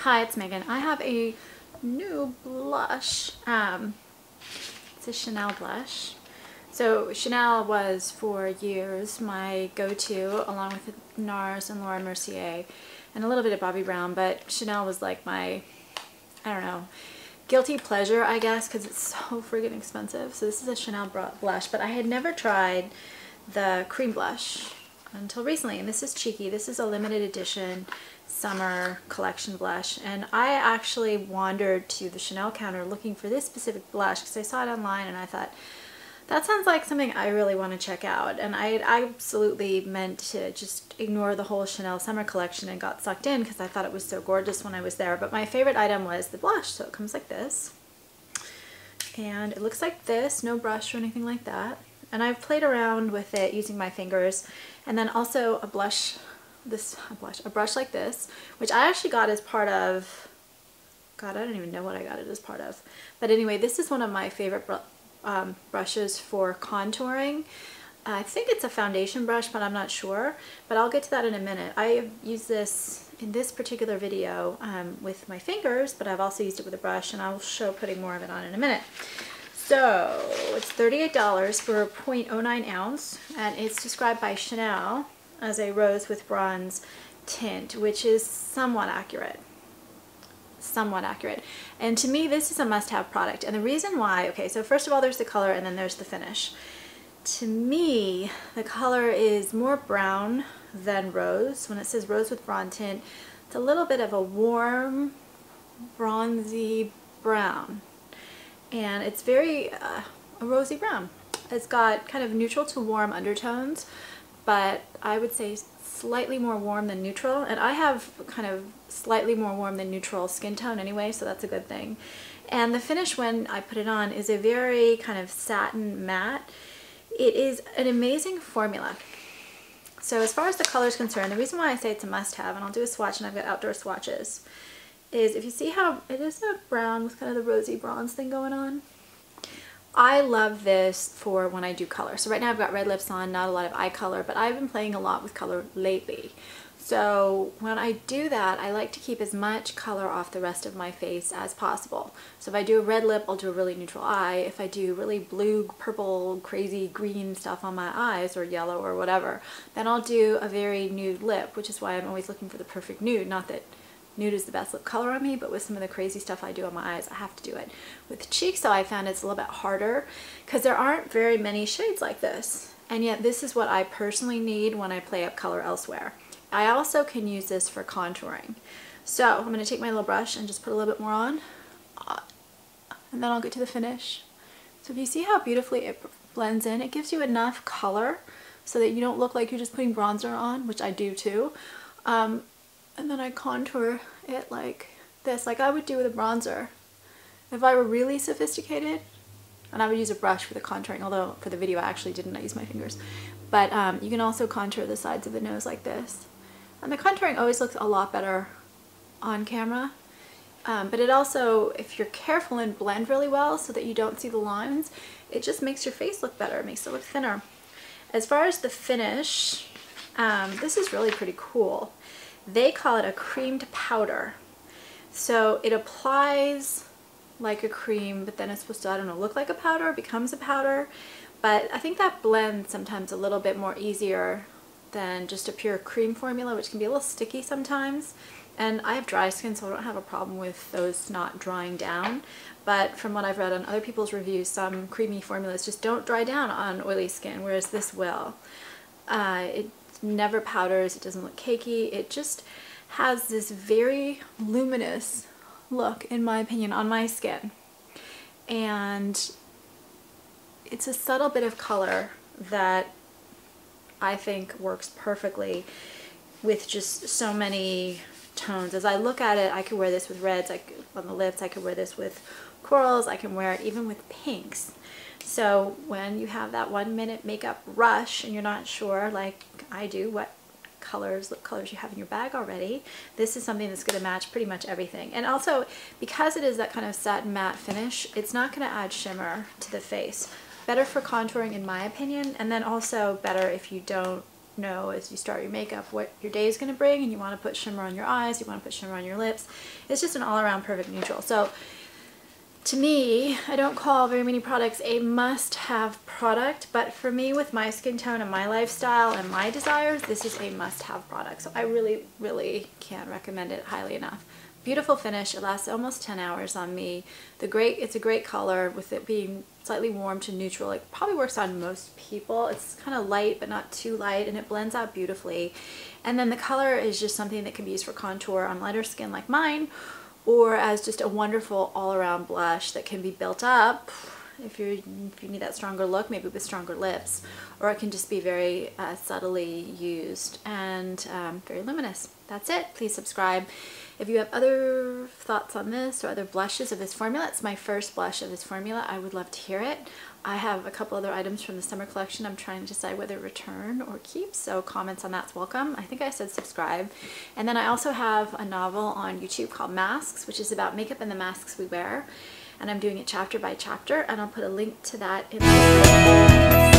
Hi, it's Megan. I have a new blush. It's a Chanel blush. So Chanel was for years my go-to, along with NARS and Laura Mercier and a little bit of Bobbi Brown, but Chanel was like my, I don't know, guilty pleasure, I guess, because it's so friggin' expensive. So this is a Chanel blush, but I had never tried the cream blush until recently, and this is cheeky. This is a limited edition summer collection blush, and I actually wandered to the Chanel counter looking for this specific blush because I saw it online and I thought, that sounds like something I really want to check out. And I absolutely meant to just ignore the whole Chanel summer collection and got sucked in because I thought it was so gorgeous when I was there. But my favorite item was the blush. So it comes like this, and it looks like this, no brush or anything like that. And I've played around with it using my fingers, and then also a brush like this, which I actually got as part of, God, I don't even know what I got it as part of. But anyway, this is one of my favorite brushes for contouring. I think it's a foundation brush, but I'm not sure. But I'll get to that in a minute. I use this in this particular video with my fingers, but I've also used it with a brush, and I'll show putting more of it on in a minute. So it's $38 for a 0.09 ounce, and it's described by Chanel as a rose with bronze tint, which is somewhat accurate. And to me, this is a must-have product. And the reason why, okay, so first of all, there's the color and then there's the finish. To me, the color is more brown than rose. When it says rose with bronze tint, it's a little bit of a warm, bronzy brown. And it's very a rosy brown. It's got kind of neutral to warm undertones, but I would say slightly more warm than neutral. And I have kind of slightly more warm than neutral skin tone anyway, so that's a good thing. And the finish when I put it on is a very kind of satin matte. It is an amazing formula. So as far as the color is concerned, the reason why I say it's a must-have, and I'll do a swatch, and I've got outdoor swatches, is if you see how it is a brown with kind of the rosy bronze thing going on. I love this for when I do color. So right now I've got red lips on, not a lot of eye color, but I've been playing a lot with color lately. So when I do that, I like to keep as much color off the rest of my face as possible. So if I do a red lip, I'll do a really neutral eye. If I do really blue, purple, crazy green stuff on my eyes, or yellow or whatever, then I'll do a very nude lip, which is why I'm always looking for the perfect nude. Not that nude is the best lip color on me, but with some of the crazy stuff I do on my eyes, I have to do it. With cheeks, though, I found it's a little bit harder because there aren't very many shades like this. And yet this is what I personally need when I play up color elsewhere. I also can use this for contouring. So I'm going to take my little brush and just put a little bit more on, and then I'll get to the finish. So if you see how beautifully it blends in, it gives you enough color so that you don't look like you're just putting bronzer on, which I do too. And then I contour it like this, like I would do with a bronzer if I were really sophisticated. And I would use a brush for the contouring, although for the video I actually didn't. I used my fingers. But you can also contour the sides of the nose like this. And the contouring always looks a lot better on camera. But it also, if you're careful and blend really well so that you don't see the lines, it just makes your face look better. It makes it look thinner. As far as the finish, this is really pretty cool. They call it a creamed powder. So it applies like a cream, but then it's supposed to, I don't know, look like a powder, becomes a powder. But I think that blends sometimes a little bit more easier than just a pure cream formula, which can be a little sticky sometimes. And I have dry skin, so I don't have a problem with those not drying down. But from what I've read on other people's reviews, some creamy formulas just don't dry down on oily skin, whereas this will. It never powders, it doesn't look cakey, it just has this very luminous look, in my opinion, on my skin. And it's a subtle bit of color that I think works perfectly with just so many tones. As I look at it, I could wear this with reds, on the lips, I could wear this with corals, I can wear it even with pinks. So when you have that 1 minute makeup rush and you're not sure, like I do, what lip colors you have in your bag already, this is something that's going to match pretty much everything. And also, because it is that kind of satin matte finish, it's not going to add shimmer to the face. Better for contouring in my opinion, and then also better if you don't know as you start your makeup what your day is going to bring, and you want to put shimmer on your eyes, you want to put shimmer on your lips. It's just an all-around perfect neutral. So to me, I don't call very many products a must-have product, but for me, with my skin tone and my lifestyle and my desires, this is a must-have product. So I really, really can't recommend it highly enough. Beautiful finish. It lasts almost 10 hours on me. It's a great color with it being slightly warm to neutral. It probably works on most people. It's kind of light but not too light, and it blends out beautifully. And then the color is just something that can be used for contour on lighter skin like mine, or as just a wonderful all-around blush that can be built up if you need that stronger look, maybe with stronger lips, or it can just be very subtly used and very luminous. That's it. Please subscribe. If you have other thoughts on this or other blushes of this formula, it's my first blush of this formula. I would love to hear it. I have a couple other items from the summer collection I'm trying to decide whether return or keep, so comments on that's welcome. I think I said subscribe. And then I also have a novel on YouTube called Masks, which is about makeup and the masks we wear. And I'm doing it chapter by chapter, and I'll put a link to that in the description.